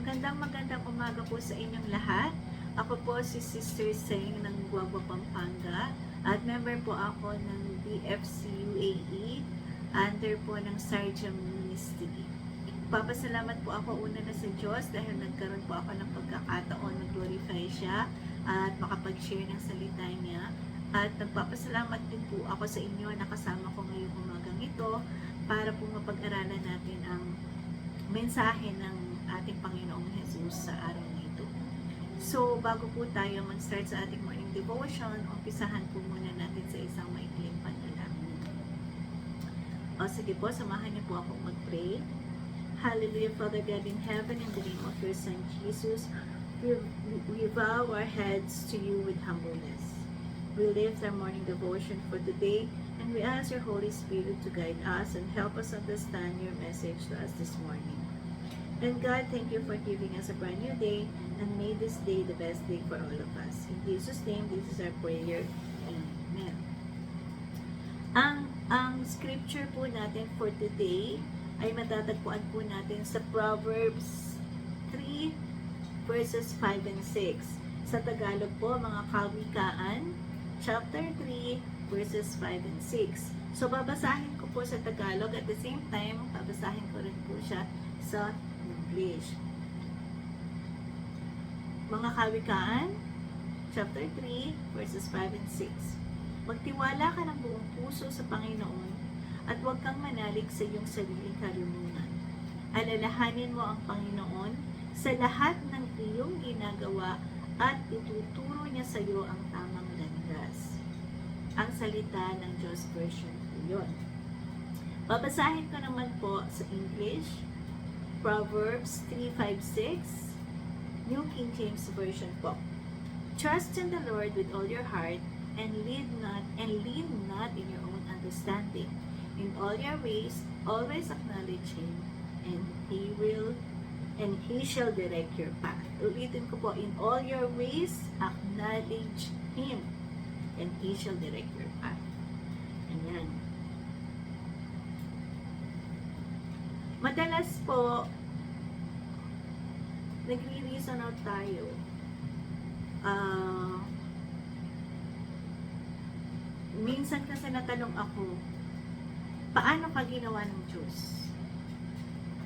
Magandang umaga po sa inyong lahat. Ako po si Sister Seng ng Guagua, Pampanga at member po ako ng BFC UAE under po ng Sargem Ministry. Papasalamat po ako una na sa Diyos dahil nagkaroon po ako ng pagkakataon na glorify siya at makapag-share ng salita niya. At nagpapasalamat din po ako sa inyo na kasama ko ngayong umagang ito para po mapag-aralan natin ang mensahe ng ating Panginoong Jesus sa araw na ito. So, bago po tayo mag-start sa ating morning devotion, umpisahan po muna natin sa isang maikling panalangin. O sige po, samahan niyo po akong mag-pray. Hallelujah, Father God in heaven, in the name of your Son Jesus, we bow our heads to you with humbleness. We lift our morning devotion for today, and we ask your Holy Spirit to guide us and help us understand your message to us this morning. And God, thank you for giving us a brand new day, and may this day the best day for all of us. In Jesus' name, this is our prayer. Amen. Ang scripture po natin for today ay matatagpuan po natin sa Proverbs 3 verses 5 and 6. Sa Tagalog po, mga kawikaan, chapter 3 verses 5 and 6. So, babasahin ko po sa Tagalog at the same time, babasahin ko rin po siya sa English. Mga kawikaan, chapter 3, verses 5 and 6. Magtiwala ka ng buong puso sa Panginoon at huwag kang manalig sa iyong sariling karunungan. Alalahanin mo ang Panginoon sa lahat ng iyong ginagawa at ituturo niya sa iyo ang tamang landas. Ang salita ng Diyos version po yun. Babasahin ko naman po sa English, Proverbs 3:5-6, New King James Version po. Trust in the Lord with all your heart and lean not in your own understanding. In all your ways, always acknowledge Him, and He shall direct your path. Ulitin ko po, in all your ways, acknowledge Him, and He shall direct your path. Ayan. Madalas po, nagre-reason out tayo. Minsan kasi natanong ako, paano ka ginawa ng Diyos?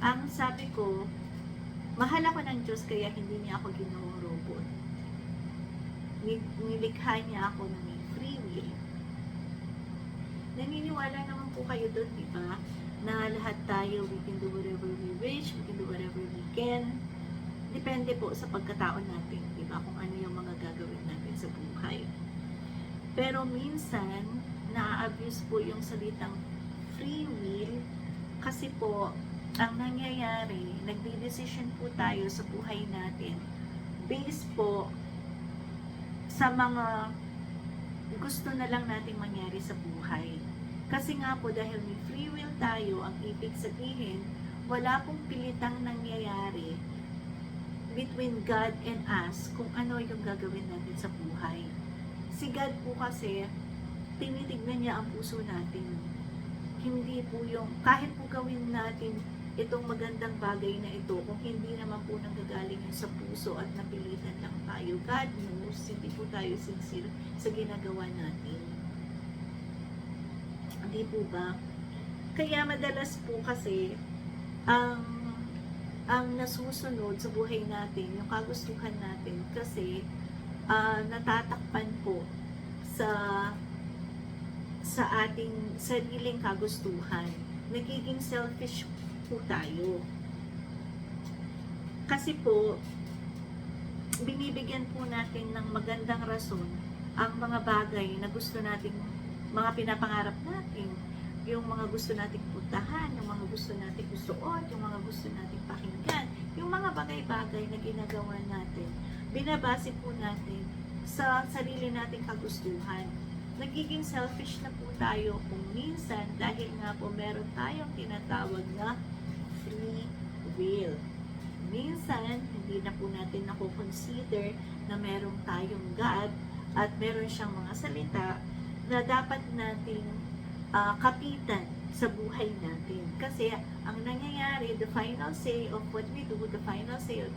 Ang sabi ko, mahal ako ng Diyos kaya hindi niya ako ginawang robot. Nilikha niya ako na may free will. Naniniwala naman po kayo doon, di ba? Na lahat tayo, we can do whatever we wish, we can do whatever we can. Depende po sa pagkatao natin, di ba? Kung ano yung mga gagawin natin sa buhay. Pero minsan, na-abuse po yung salitang free will kasi po, ang nangyayari, nagde-decision po tayo sa buhay natin based po sa mga gusto na lang nating mangyari sa buhay. Kasi nga po, dahil may free will tayo, ang ibig sabihin, wala pong pilitang nangyayari between God and us kung ano yung gagawin natin sa buhay. Si God po kasi, tinitignan niya ang puso natin. Hindi po yung, kahit po gawin natin itong magandang bagay na ito, kung hindi naman po nanggagaling yun sa puso at napilitan lang tayo, God knows, hindi po tayo sincere sa ginagawa natin. Hindi po ba? Kaya madalas po kasi ang nasusunod sa buhay natin, yung kagustuhan natin kasi natatakpan po sa ating sariling kagustuhan. Nagiging selfish po tayo. Kasi po, binibigyan po natin ng magandang rason ang mga bagay na gusto nating mga pinapangarap natin, yung mga gusto nating puntahan, yung mga gusto nating gustuon, yung mga gusto nating pakinggan, yung mga bagay-bagay na ginagawa natin, binabase po natin sa sarili nating kagustuhan. Nagiging selfish na po tayo kung minsan dahil nga po meron tayong tinatawag na free will. Minsan, hindi na po natin nakukonsider na meron tayong God at meron siyang mga salita na dapat nating kapitan sa buhay natin. Kasi ang nangyayari, the final say of what we do, the final say of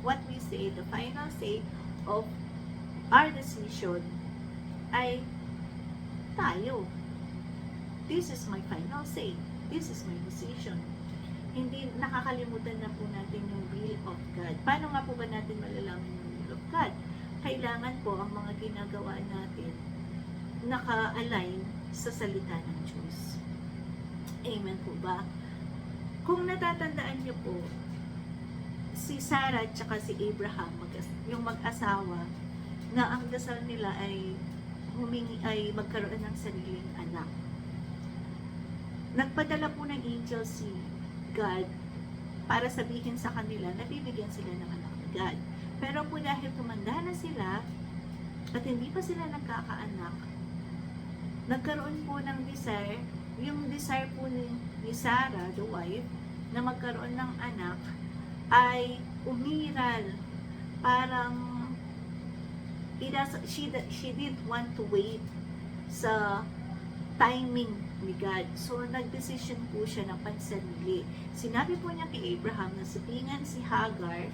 what we say, the final say of our decision ay tayo. This is my final say. This is my decision. Hindi nakakalimutan na po natin yung will of God. Paano nga po ba natin malalaman yung will of God? Kailangan po ang mga ginagawa natin naka-align sa salita ng Diyos. Amen po ba? Kung natatandaan niyo po, si Sarah at saka si Abraham, yung mag-asawa, na ang dasal nila ay magkaroon ng sariling anak. Nagpadala po ng angel si God para sabihin sa kanila na bibigyan sila ng anak ni God. Pero po dahil tumanda na sila at hindi pa sila nagkakaanak, nagkaroon po ng desire, yung desire po ni Sarah, the wife, na magkaroon ng anak ay umiral. Parang she didn't want to wait sa timing ni God. So, nagdesisyon po siya ng pansarili. Sinabi po niya kay Abraham na sabingan si Hagar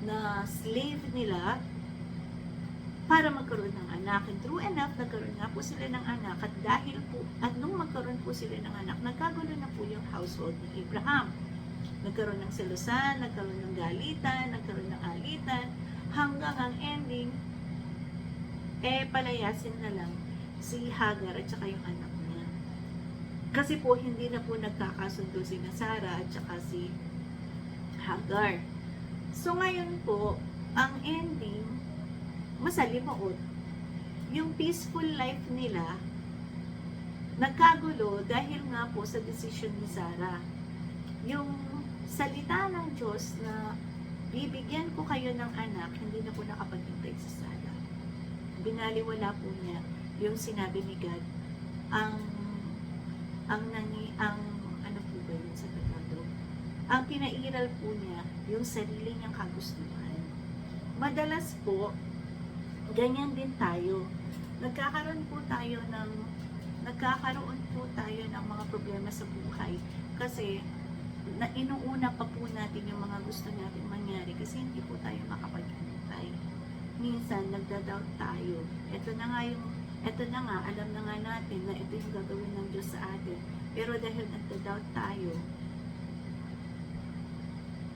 na slave nila para magkaroon ng anak. And true enough, nagkaroon nga po sila ng anak. At nung magkaroon po sila ng anak, nagkagulo na po yung household ni Abraham. Nagkaroon ng selusan, nagkaroon ng galitan, nagkaroon ng alitan, hanggang ang ending, palayasin na lang si Hagar at saka yung anak niya. Kasi po, hindi na po nagkakasundo si Sarah at saka si Hagar. So, ngayon po, ang ending, masalimuot. Yung peaceful life nila, nagkagulo dahil nga po sa decision ni Sarah. Yung salita ng Diyos na bibigyan ko kayo ng anak, hindi na po nakapaghintay si Sarah. Binaliwala po niya yung sinabi ni God, ano po ba yun sa Tagalog? Ang pinairal po niya, yung sarili niyang kagustuhan. Madalas po, ganyan din tayo. Nagkakaroon po tayo ng mga problema sa buhay kasi inuuna pa po natin yung mga gusto natin mangyari kasi hindi po tayo makapaghintay. Minsan, nagda-doubt tayo. Ito na nga, alam na nga natin na ito yung gagawin ng Diyos sa atin. Pero dahil nagda-doubt tayo,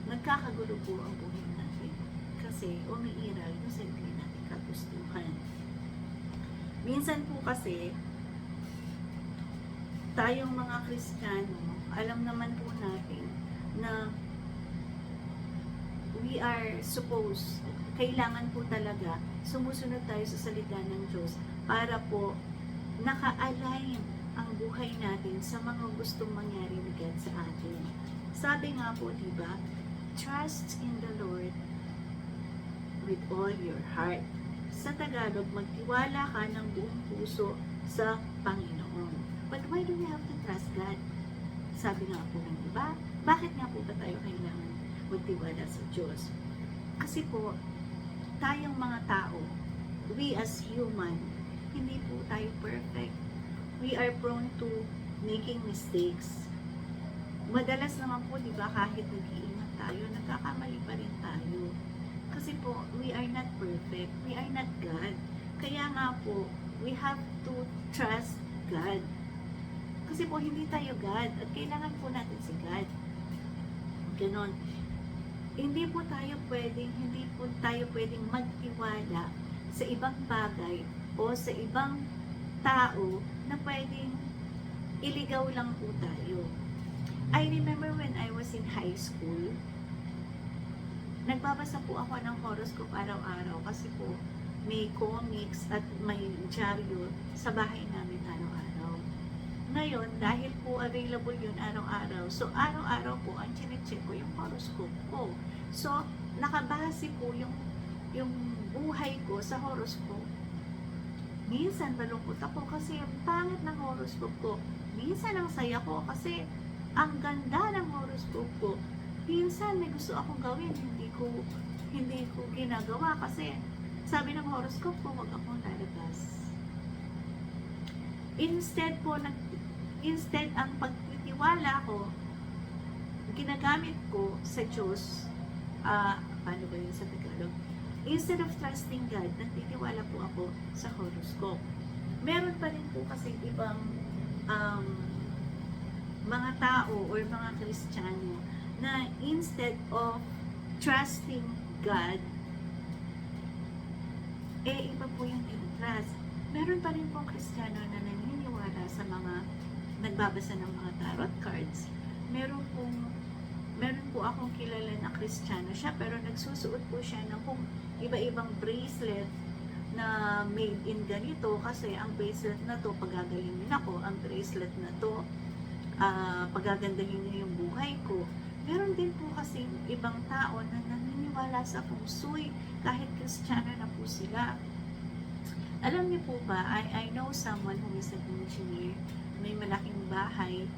nagkakagulo po ang buhay natin. Kasi umiiral yung sarili natin kagustuhan. Minsan po kasi, tayong mga Kristiyano, alam naman po natin na we are supposed, kailangan po talaga sumusunod tayo sa salita ng Diyos para po naka-align ang buhay natin sa mga gustong mangyari ni God sa atin. Sabi nga po, diba, trust in the Lord with all your heart. Sa Tagalog, magtiwala ka ng buong puso sa Panginoon. But why do we have to trust God? Sabi nga po ng iba, bakit nga po ba tayo kailangan magtiwala sa Diyos? Kasi po, tayong mga tao, we as human, hindi po tayo perfect. We are prone to making mistakes. Madalas naman po, di ba, kahit nag-iingat tayo, nagkakamali pa rin tayo. Kasi po, we are not perfect. We are not God. Kaya nga po, we have to trust God. Kasi po, hindi tayo God. At kailangan po natin si God. Ganon. Hindi po tayo pwedeng magtiwala sa ibang bagay o sa ibang tao na pwedeng iligaw lang po tayo. I remember when I was in high school, nagbabasa po ako ng horoscope araw-araw kasi po may comics at may dyaryo sa bahay namin araw-araw. Ngayon, dahil po available yun araw-araw, so araw-araw po ang chinecheck ko yung horoscope ko. So, nakabase po yung buhay ko sa horoscope. Minsan malungkot ako kasi ang pangit ng horoscope ko. Minsan ang saya ko kasi ang ganda ng horoscope ko. Minsan may gusto akong gawin, hindi ko ginagawa kasi sabi ng horoscope ko, wag akong lalabas. Instead po, instead, ang pagtitiwala ko, ginagamit ko sa Diyos, paano ba yun sa Tagalog? Instead of trusting God, nagtitiwala po ako sa horoscope. Meron pa rin po kasi ibang um, mga tao or mga Kristiyano na instead of trusting God, iba po yung trust. Meron pa rin pong Kristiyano na naniniwala sa mga nagbabasa ng mga tarot cards. Meron po akong kilala na Kristiyano siya, pero nagsusuot po siya ng kung iba-ibang bracelet na made in ganito, kasi ang bracelet na to, pagagalingin ako, ang bracelet na to, pagagandahin niyo yung buhay ko. Meron din po kasi ibang tao na naniniwala sa feng shui, kahit Kristiyano na po sila. Alam niyo po ba, I know someone who is an engineer, may malaking bahay,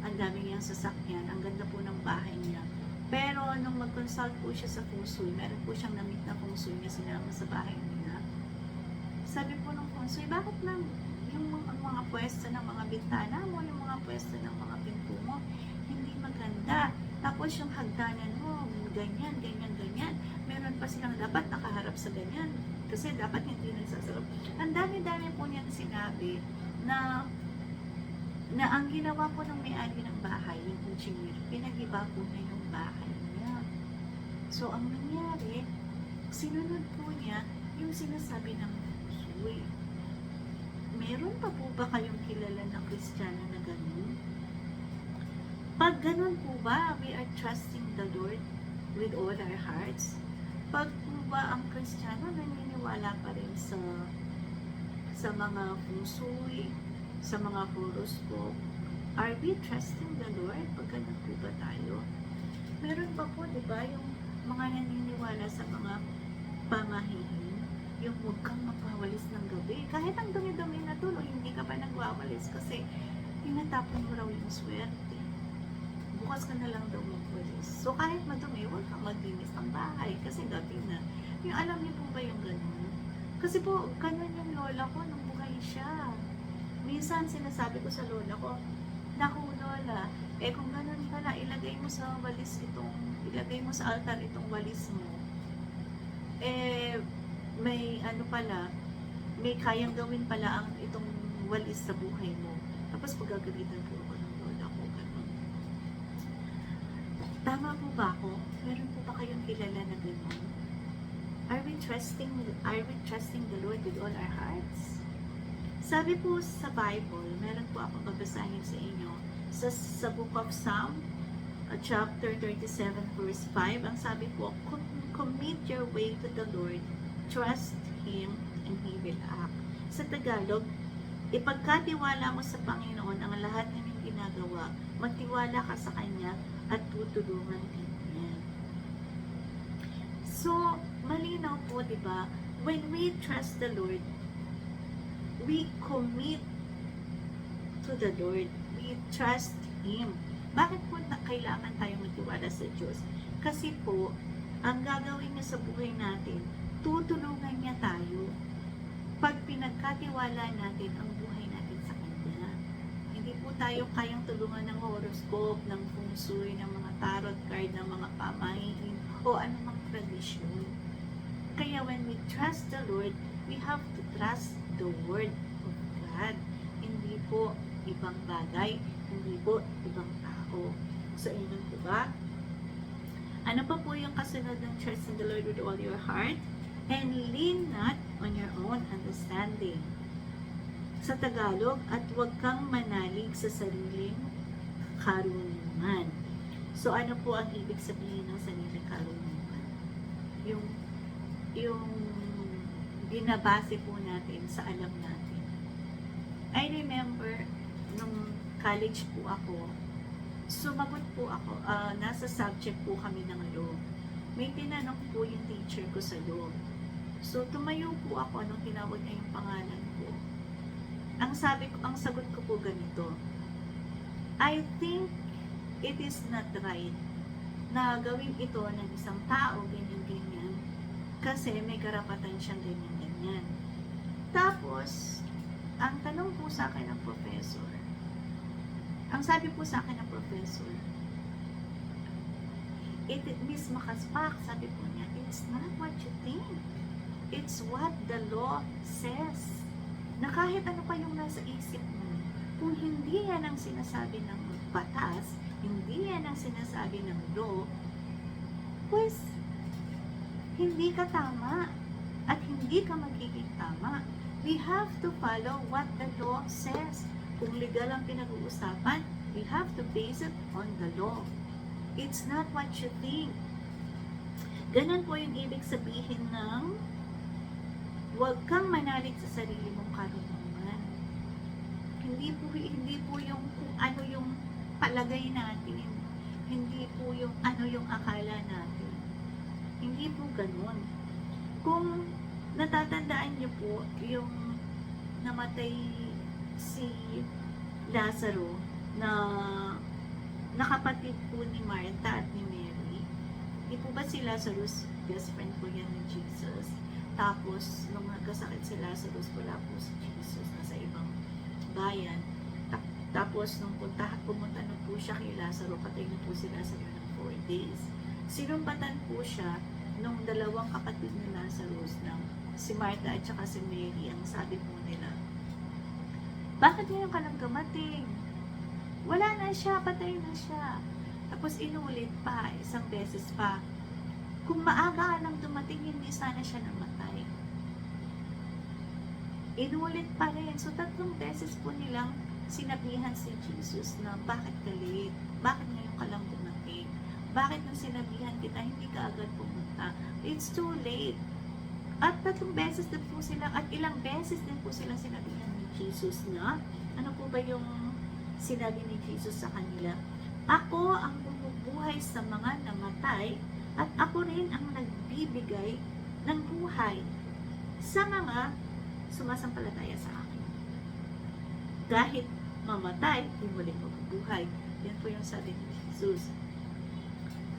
ang dami niyang sasakyan, ang ganda po ng bahay niya. Pero nung mag-consult po siya sa feng shui, meron po siyang namit na feng shui na sinama sa bahay niya. Sabi po ng feng shui, bakit lang yung mga pwesto ng mga bintana mo, yung mga pwesto ng mga pinto mo, hindi maganda. Tapos yung hagdanan mo, ganyan, ganyan, ganyan. Meron pa silang dapat nakaharap sa ganyan. Kasi dapat hindi nagsasarap. Ang dami-dami po niyan sinabi na ang ginawa po ng may-ari ng bahay, yung engineer, pinag-iba po na yung bahay niya. So, ang nangyari, sinunod po niya yung sinasabi ng feng. Meron pa po ba kayong kilala na Kristiyano na ganun? Pag ganun po ba, we are trusting the Lord with all our hearts? Pag po ba ang Kristiyano naniniwala pa rin sa mga feng shui, sa mga horoscope, are we trusting the Lord? Pag ganun po ba tayo? Meron pa po, di ba, yung mga naniniwala sa mga pamahiin, yung huwag kang magwawalis ng gabi. Kahit ang dumi-dumi na tuloy, hindi ka pa nagwawalis kasi tinatapon mo raw yung swerte. Bukas ka na lang daw magwalis. So kahit madumi, huwag kang maglinis ng bahay kasi gabi na. Yung alam niyo po ba yung ganun? Kasi po, ganun yung lola ko nung buhay siya. Minsan sinasabi ko sa lola ko, naku lola, kung ganun pala, ilagay mo sa altar itong walis mo. May ano pala, may kayang gawin pala ang itong walis sa buhay mo. Tapos pagagalitan po ako ng lola ko, ganun. Tama po ba ako? Meron po ba kayong kilala na ganun? Are we trusting the Lord with all our hearts? Sabi po sa Bible, meron po akong babasahin sa inyo sa Book of Psalm, chapter 37 verse 5. Ang sabi po, commit your way to the Lord, trust Him, and He will act. Sa Tagalog, ipagkatiwala mo sa Panginoon ang lahat ng iyong ginagawa, magtiwala ka sa Kanya at tutulungan ka niya. So, malinaw po, di ba? When we trust the Lord, we commit to the Lord. We trust Him. Bakit po kailangan tayong magtiwala sa Diyos? Kasi po, ang gagawin niya sa buhay natin, tutulungan niya tayo pag pinagkatiwala natin ang buhay natin sa Kanya. Hindi po tayo kayang tulungan ng horoscope, ng feng shui, ng mga tarot card, ng mga pamahiin, o anumang tradisyon. Kaya when we trust the Lord, we have to trust the Word of God. Hindi po ibang bagay, hindi po ibang tao. So, yun po ba? Ano pa po yung kasunod ng trust in the Lord with all your heart? And lean not on your own understanding. Sa Tagalog, at huwag kang manalig sa sariling karunungan. So, ano po ang ibig sabihin ng sariling karunungan? Yung binabase po natin sa alam natin. I remember, nung college po ako, sumagot po ako, nasa subject po kami ng law. May tinanong po yung teacher ko sa law. So, tumayo po ako nung tinawag niya yung pangalan ko. Ang sagot ko po ganito, I think it is not right na gawin ito ng isang tao, ganyan-ganyan, kasi may karapatan siyang ganyan-ganyan. Tapos, ang tanong po sa akin ng professor, Ang sabi po sa akin ng professor, Miss Makaspak, sabi po niya, it's not what you think. It's what the law says. Na kahit ano pa yung nasa isip mo, kung hindi yan ang sinasabi ng batas, hindi yan ang sinasabi ng law, pues, hindi ka tama at hindi ka magiging tama. We have to follow what the law says. Kung legal ang pinag-uusapan, we have to base it on the law. It's not what you think. Ganun po yung ibig sabihin ng huwag kang manalig sa sarili mong karunungan. Hindi po yung kung ano yung palagay natin. Hindi po yung ano yung akala natin. Hindi po ganun. Kung natatandaan niyo po yung namatay si Lazaro na nakapatid po ni Martha at ni Mary. Di po ba si Lazarus, best friend po yan ni Jesus? Tapos, nung nagkasakit si Lazarus, wala po si Jesus, nasa ibang bayan. Tapos, nung pumunta na po siya kay Lazaro, patay na po si Lazaro ng 4 days. Sinumpatan po siya nung dalawang kapatid ni Lazarus, ng si Martha at saka si Mary. Ang sabi po nila, bakit ngayon ka nang dumating? Wala na siya, patay na siya. Tapos inulit pa, isang beses pa, kung maaga ka nang dumating, hindi sana siya namatay. Inulit pa rin. So, 3 beses po nilang sinabihan si Jesus na bakit ka late? Bakit ngayon ka lang dumating? Bakit nung sinabihan kita, hindi ka agad pumunta? It's too late. At 3 beses din po sila, at ilang beses din po silang sinabihan ni Jesus na, ano po ba yung sinabi ni Jesus sa kanila? Ako ang bumubuhay sa mga namatay, at ako rin ang nagbibigay ng buhay sa mga sumasampalataya sa akin. Kahit mamatay, di muling mabubuhay. Yan po yung sabi ni Jesus.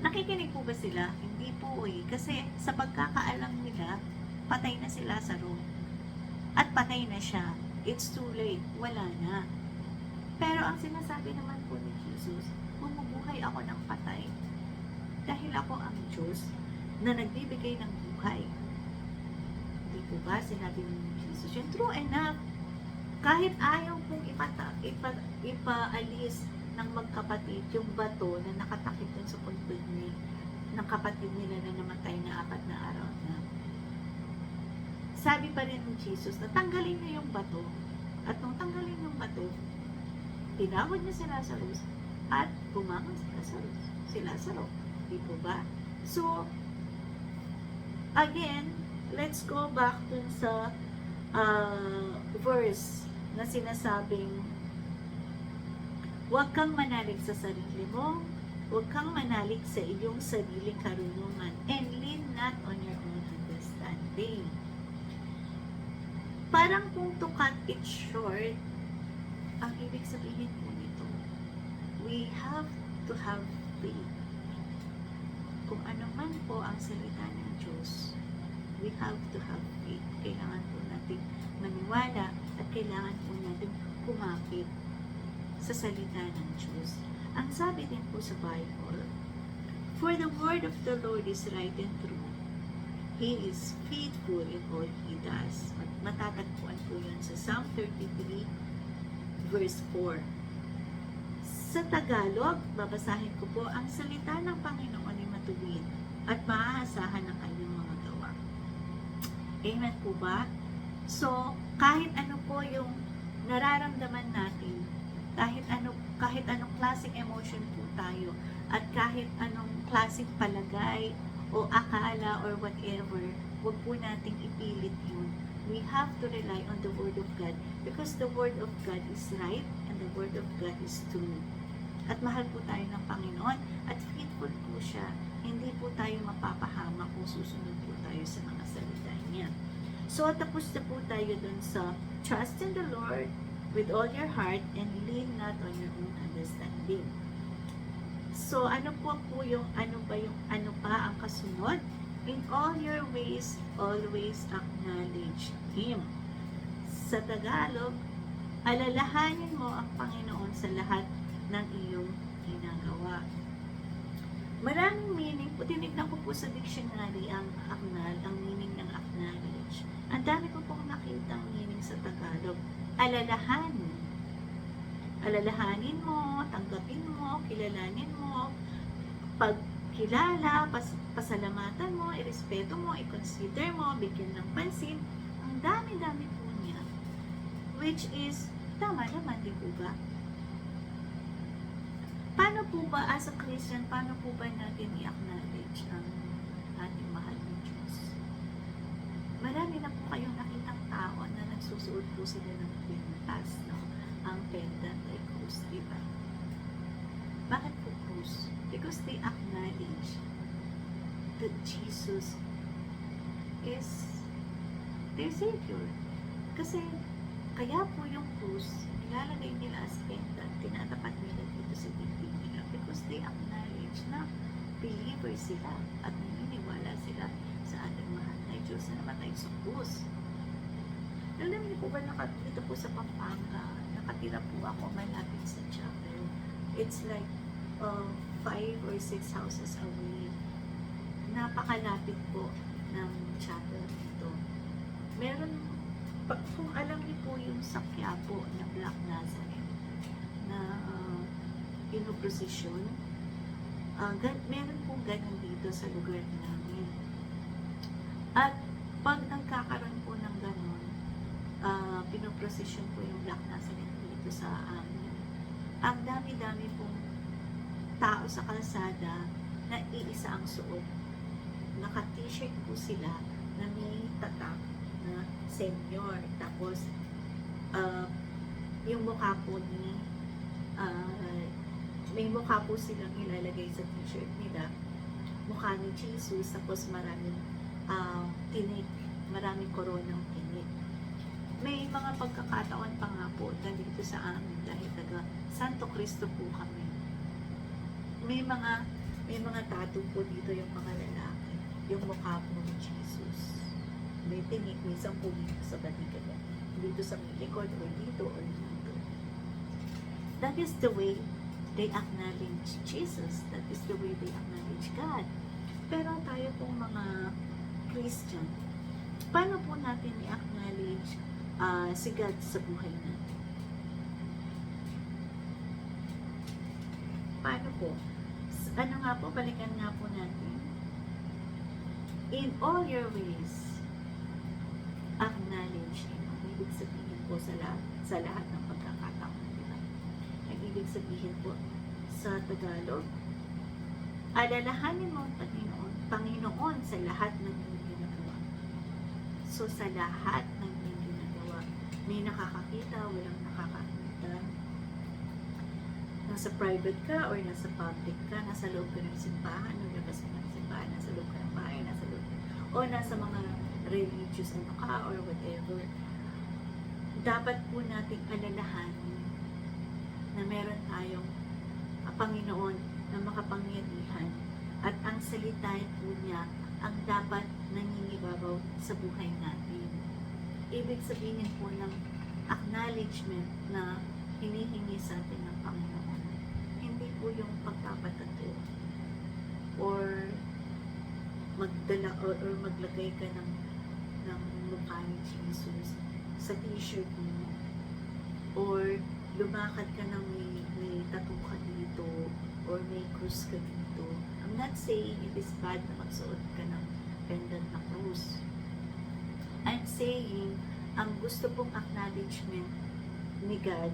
Nakikinig po ba sila? Hindi po eh. Kasi sa pagkakaalam nila, patay na si Lazaro. At patay na siya. It's too late. Wala na. Pero ang sinasabi naman po ni Jesus, bumubuhay ako ng patay. Dahil ako ang Diyos na nagbibigay ng buhay. Hindi po ba sinabi ni Jesus? Yung true enough. Kahit ayaw pong ipaalis ng magkapatid yung bato na nakatakip dun sa pulpul ng kapatid nila na namatay na 4 na araw na. Sabi pa rin ni Jesus na tanggalin niyo yung bato. At nung tanggalin yung bato, tinawag niya si Lazarus at bumangon si Lazaro. Di po ba? So, again, let's go back dun sa verse na sinasabing huwag kang manalig sa sarili mo, huwag kang manalig sa iyong sariling karunungan, and lean not on your own understanding. Parang kung to cut it short, ang ibig sabihin po nito, we have to have faith. Kung ano man po ang salita ng Diyos, we have to have faith. Kailangan po natin maniwala at kailangan po natin kumapit sa salita ng Diyos. Ang sabi din po sa Bible, for the word of the Lord is right and true. He is faithful in all He does. At matatagpuan po yun sa Psalm 33 verse 4. Sa Tagalog, babasahin ko po, ang salita ng Panginoon ay matuwid at maaasahan ang kanyang mga gawa. Amen po ba? So, kahit ano po yung nararamdaman natin, kahit anong klaseng emotion po tayo, at kahit anong klaseng palagay o akala or whatever, wag po nating ipilit yun. We have to rely on the Word of God because the Word of God is right and the Word of God is true. At mahal po tayo ng Panginoon at faithful po siya. Hindi po tayo mapapahama kung susunod po tayo sa mga salita niya. So, tapos na po tayo dun sa trust in the Lord with all your heart and lean not on your own understanding. So, ano pa ang kasunod? In all your ways, always acknowledge Him. Sa Tagalog, alalahanin mo ang Panginoon sa lahat ng iyong ginagawa. Maraming meaning po, tinignan ko po sa dictionary ang aknal, ang meaning ng acknowledge. Ang dami ko pong nakitang meaning sa Tagalog. Alalahanin. Alalahanin mo, tanggapin mo, kilalanin mo, pagkilala, pasalamatan mo, irespeto mo, i-consider mo, bigyan ng pansin. Ang dami-dami po niya. Which is, tama naman, di po ba? Paano po ba, as a Christian, paano po ba natin i-acknowledge ang ating mahal na Diyos? Marami na po kayong nakitang tao na nagsusuot po sila ng pintas, no? Ang pendant ay krus, di ba? Bakit po krus? Because they acknowledge that Jesus is their Savior. Kasi, kaya po yung krus, nilalagay nila as pendant, tinatapat nila dito sa bibig nila because they acknowledge na believer sila at naniniwala sila sa ating mahal na Diyos na namatay sa krus. Alam niyo po ba, dito po sa Pampanga, nakatira po ako malapit sa chapel. It's like 5 or 6 houses away. Napakalapit po ng chapel dito. Meron, kung alam niyo po yung sa Quiapo na Black Nazareth na pinoprosesyon, meron po ganun dito sa lugar namin. At pag nagkakaroon po ng ganun, pinoprosesyon po yung Black Nazareth dito sa amin. Ang dami-dami pong tao sa kalsada na iisa ang suot. Naka-t-shirt po sila na may tatak na senior. Tapos, yung mukha po ni, may mukha po silang ilalagay sa t-shirt nila. Mukha ni Jesus, tapos maraming tinik, maraming koronang tinik. May mga pagkakataon pa nga po dito sa amin dahil taga Santo Cristo po kami. May mga tattoo po dito yung mga lalaki, yung mukha po ni Jesus. May tinik, minsan po dito sa balikat, dito sa likod, or dito, or dito. That is the way they acknowledge Jesus. That is the way they acknowledge God. Pero tayo pong mga Christian, paano po natin i-acknowledge si God sa buhay natin? Paano po? Ano nga po, balikan nga po natin. In all your ways, acknowledge Him. Ang ibig sabihin po sa lahat ng pagkakataon, di ba? Ang ibig sabihin po sa Tagalog, alalahanin mo ang Panginoon sa lahat ng iyong ginagawa. So, sa lahat ng iyong ginagawa, may nakakakita, walang nakakakita. Nasa private ka or nasa public ka, nasa loob ka ng simbahan, o labas ka ng simbahan, nasa loob ka ng bahay, nasa loob, o nasa mga religious ka or whatever. Dapat po nating alalahanin na meron tayong Panginoon na makapangyarihan at ang salita po niya ang dapat nangingibabaw sa buhay natin. Ibig sabihin po ng acknowledgement na hinihingi sa atin ng Panginoon. Hindi po yung pagpapatato or magdala or maglagay ka ng mukha ni Jesus sa t-shirt mo or lumakad ka ng may tattoo ka dito or may cross ka dito. I'm not saying it is bad na magsuot ka ng pendant na cross. I'm saying ang gusto pong acknowledgement ni God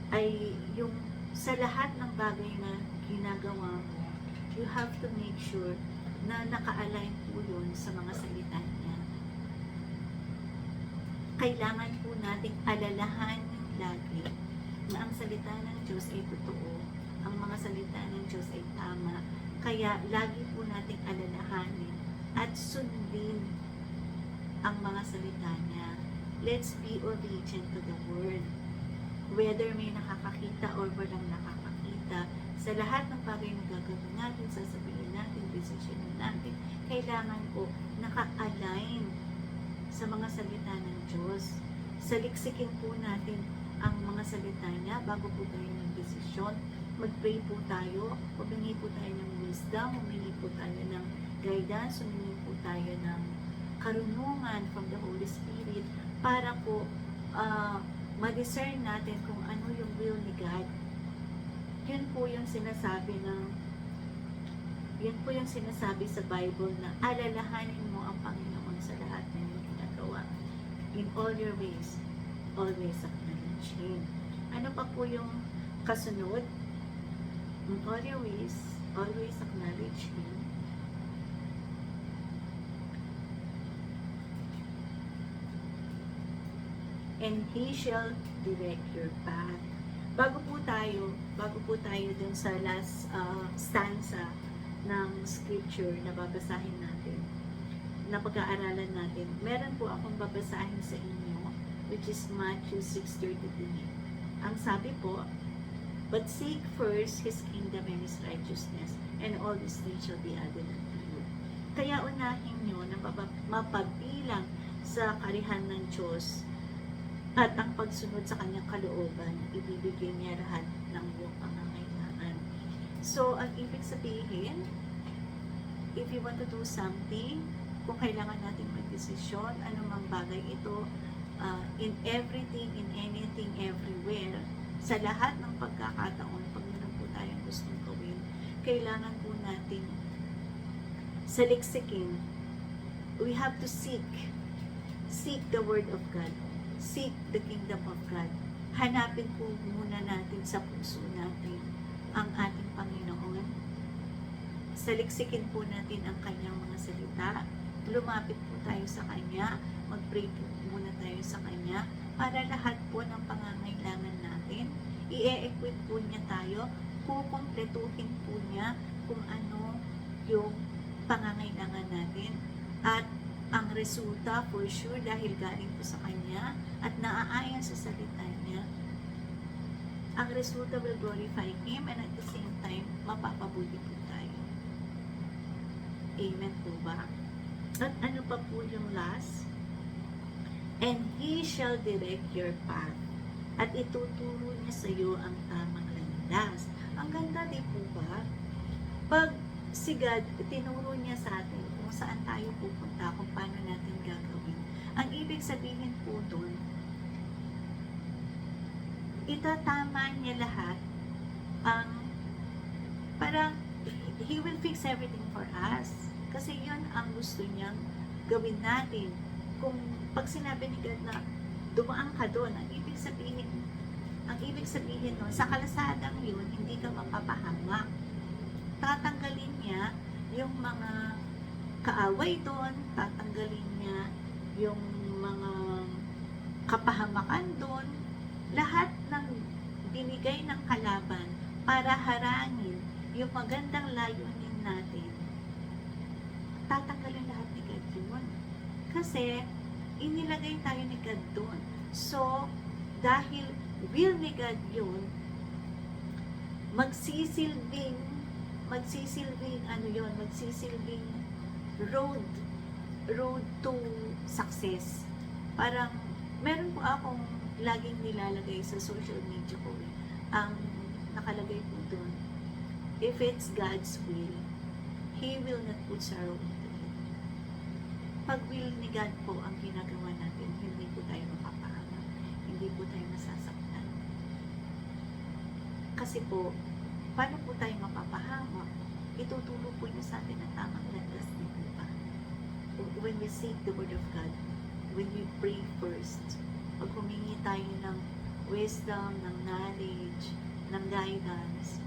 ay yung sa lahat ng bagay na ginagawa mo, you have to make sure na naka-align po yun sa mga salita niya. Kailangan po nating alalahanin lagi na ang salita ng Diyos ay totoo, ang mga salita ng Diyos ay tama, kaya lagi po nating alalahanin at sundin ang mga salita niya. Let's be obedient to the word. Whether may nakakakita or walang nakakakita, sa lahat ng bagay na gagawin natin, sasabihin natin, desisyonin natin, kailangan po naka-align sa mga salita ng Diyos. Saliksikin po natin ang mga salita niya bago po tayo ng desisyon. mag-pray po tayo, humingi po tayo ng wisdom, humingi po tayo ng guidance, humingi po tayo ng karunungan from the Holy Spirit para po ma-discern natin kung ano yung will ni God. Yun po yung sinasabi sa Bible na alalahanin mo ang Panginoon sa lahat ng iyong ginagawa. In all your ways, always acknowledge Him. Ano pa po yung kasunod? In all your ways, always acknowledge Him. And He shall direct your path. Bago po tayo dun sa last stanza ng scripture na babasahin natin, na pag-aaralan natin, meron po akong babasahin sa inyo, which is Matthew 6:33. Ang sabi po, but seek first His kingdom and His righteousness, and all these things shall be added unto you. Kaya unahin nyo na mapagbilang sa karihan ng Diyos at ang pagsunod sa kanyang kalooban, ibibigay niya lahat ng iyong pangangailangan. So, ang ibig sabihin, if you want to do something, kung kailangan natin magdesisyon, anumang bagay ito, in everything, in anything, everywhere, sa lahat ng pagkakataon, pag meron po tayong gustong gawin, kailangan po natin saliksikin. We have to seek the Word of God. Seek the kingdom of God. Hanapin po muna natin sa puso natin ang ating Panginoon. Saliksikin po natin ang kanyang mga salita. Lumapit po tayo sa Kanya. Mag-pray po muna tayo sa Kanya para lahat po ng pangangailangan natin, i-equip po niya tayo, kukumpletuhin po niya kung ano yung pangangailangan natin. At ang resulta, for sure, dahil galing po sa Kanya at naaayon sa salita niya, ang resulta will glorify Him, and at the same time, mapapabuti po tayo. Amen po ba? At ano pa po yung last? And He shall direct your path. At ituturo niya sa iyo ang tamang landas. Ang ganda, di po ba? Pag si God, tinuro niya sa atin kung saan tayo pupunta, kung paano natin gagawin. Ang ibig sabihin po doon, itatama niya lahat ang parang He will fix everything for us. Kasi yun ang gusto niyang gawin natin. Kung pag sinabi ni God na dumaan ka doon, ang ibig sabihin nun, sa kalasadang yun, hindi ka mapapahamak. Tatanggalin niya yung mga kaaway doon, tatanggalin niya yung mga kapahamakan doon, lahat ng binigay ng kalaban para harangin yung magandang layunin natin. Tatanggalin lahat ni God yun. Kasi, inilagay tayo ni God doon. So, dahil will ni God yun, magsisilbing road to success. Parang, meron po akong laging nilalagay sa social media ko. Ang nakalagay po doon, if it's God's will, He will not put sorrow into it. Pag will ni God po ang ginagawa natin, hindi po tayo mapapahamak, hindi po tayo masasaktan. Kasi po, paano po tayo mapapahamak? Ituturo po niya sa atin ang tamang landas, di po ba? When we seek the Word of God, when we pray first, pag humingi tayo ng wisdom, ng knowledge, ng guidance,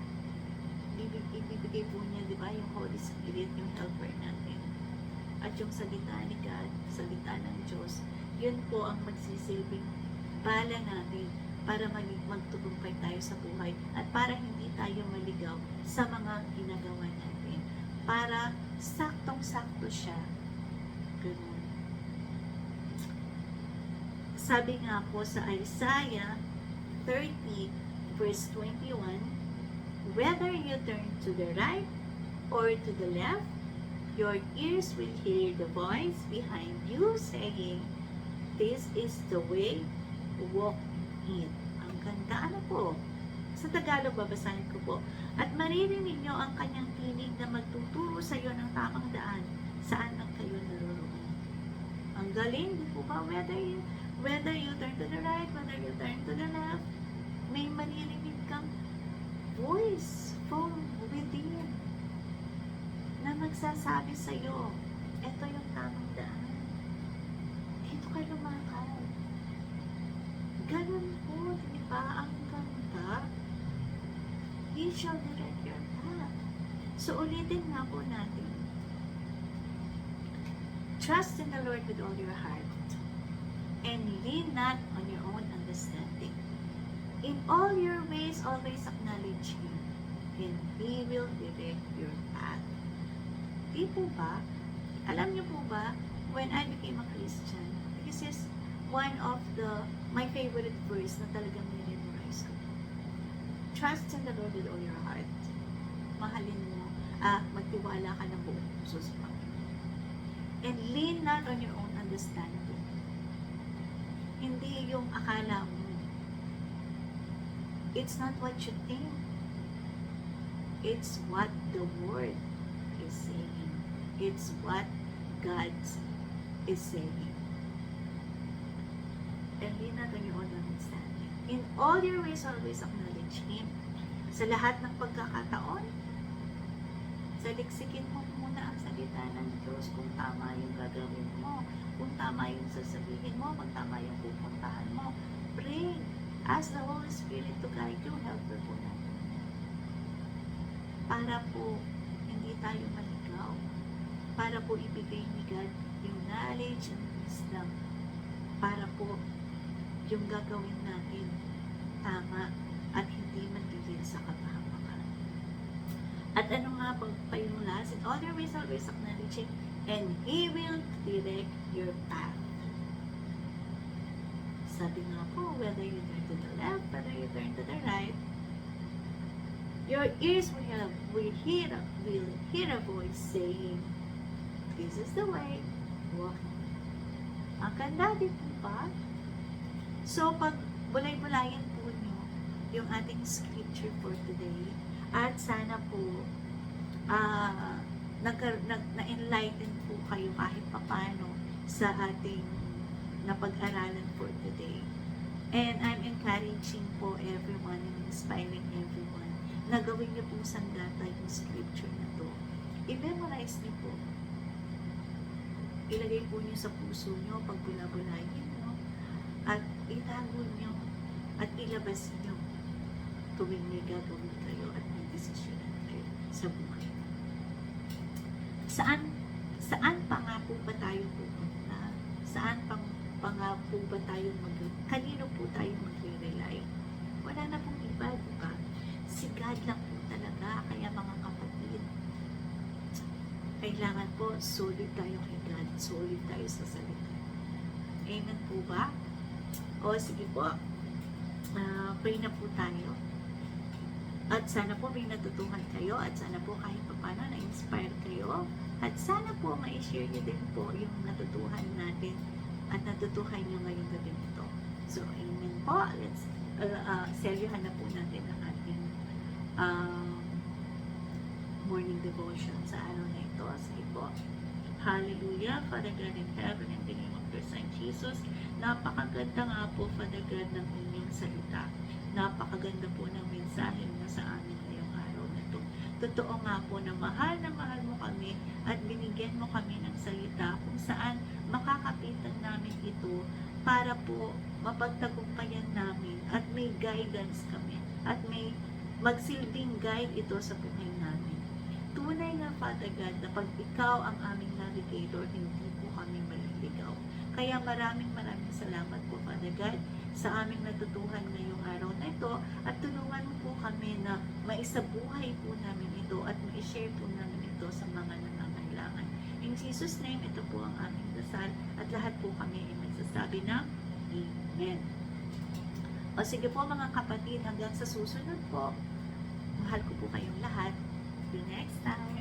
ibibigay po niya, di ba, yung Holy Spirit, yung helper natin. At yung salita ni God, salita ng Diyos, yun po ang magsisilbing bala natin para magtugumpay tayo sa buhay at para hindi tayo maligaw sa mga ginagawa natin. Para saktong-sakto siya. Ganun. Sabi nga po sa Isaiah 30 verse 21, whether you turn to the right or to the left, your ears will hear the voice behind you saying, this is the way, walk in it. Ang ganda, ano po? Sa Tagalog, babasahin ko po. At maririnig nyo ang kanyang tinig na magtuturo sa iyo ng tamang daan saan ang kayo naroroon. Ang galing, di po ba? Whether you turn to the right, whether you turn to the left, may maririnig kang voice from within na magsasabi sa iyo, ito yung tamang daan. Dito ka lumakad. Ganun po, di ba? Ang ganda. He shall direct your path. So, ulitin nga po natin. Trust in the Lord with all your heart and lean not on your own understanding. In all your ways, always acknowledge Him and He will direct your path. Di po ba? Alam niyo po ba, when I became a Christian, this is one of my favorite verse na talagang memorize ko. Trust in the Lord with all your heart. Mahalin mo, magtiwala ka ng buong puso sa Panginoon. And lean not on your own understanding. Hindi yung akala mo. It's not what you think. It's what the Word is saying. It's what God is saying. And lean not on your own understanding. In all your ways, always acknowledge Him. Sa lahat ng pagkakataon, saliksikin mo muna ang salita ng Diyos kung tama yung gagawin mo, kung tama yung sasabihin mo, kung tama yung pupuntahan mo. Pray. Ask the Holy Spirit to guide you. Helper po natin. Para po hindi tayo maligaw. Para po ibigay ni God yung knowledge and wisdom. Para po yung gagawin natin tama at hindi magiging sa kapahamakan. At ano nga pa yung last? In all your ways, always acknowledge Him, and He will direct your path. Sabi nga po, whether you turn to the left, whether you turn to the right, your ears will hear a voice saying, this is the way, walk. Ang ganda din po ba? So, pag bulay-bulayan po nyo yung ating scripture for today, at sana po na-enlighten po kayo kahit papano sa ating napag-aralan for today. And I'm encouraging po everyone and inspiring everyone na gawin niyo po sandata yung scripture na to. I-memorize niyo po. Ilagay po niyo sa puso niyo pag bulabulayin niyo. At itago niyo at ilabas niyo tuwing may gagawin kayo at may desisyonan kayo sa buhay. Saan pa nga po ba tayo pupunta? Saan pa nga po ba tayo kanino po tayo magre-rely? Wala na pong iba, diba? Si God lang po talaga. Kaya mga kapatid, kailangan po solid tayo kay God. Solid tayo sa salita. Amen po ba? O sige po, pray na po tayo. At sana po may natutuhan kayo at sana po kahit paano na-inspire kayo at sana po ma-share nyo din po yung natutuhan natin at natutuhan nyo ngayong gabi nito. So, amen po. Let's seryohan na po natin ang ating morning devotion sa araw na ito. Sige po. Hallelujah, Father God in heaven, in the name of your Son Jesus. Napakaganda nga po, Father God, ng inyong salita. Napakaganda po ng mensahe mo sa amin ngayong araw na ito. Totoo nga po na mahal mo kami at binigyan mo kami ng salita kung saan makakapitan namin ito para po mapagtagumpayan namin at may guidance kami at may magsilbing guide ito sa buhay namin. Tunay nga, Father God, na pag ikaw ang aming navigator, hindi po kami maliligaw. Kaya maraming salamat po, Father God, sa aming natutuhan ngayong araw na ito at tulungan mo po kami na maisabuhay po namin ito at ma-share po namin ito sa mga nangangailangan. In Jesus' name, ito po ang aming dasal at lahat po kami ay magsasabi ng Amen. O sige po mga kapatid, hanggang sa susunod po, mahal ko po kayong lahat. See you next time.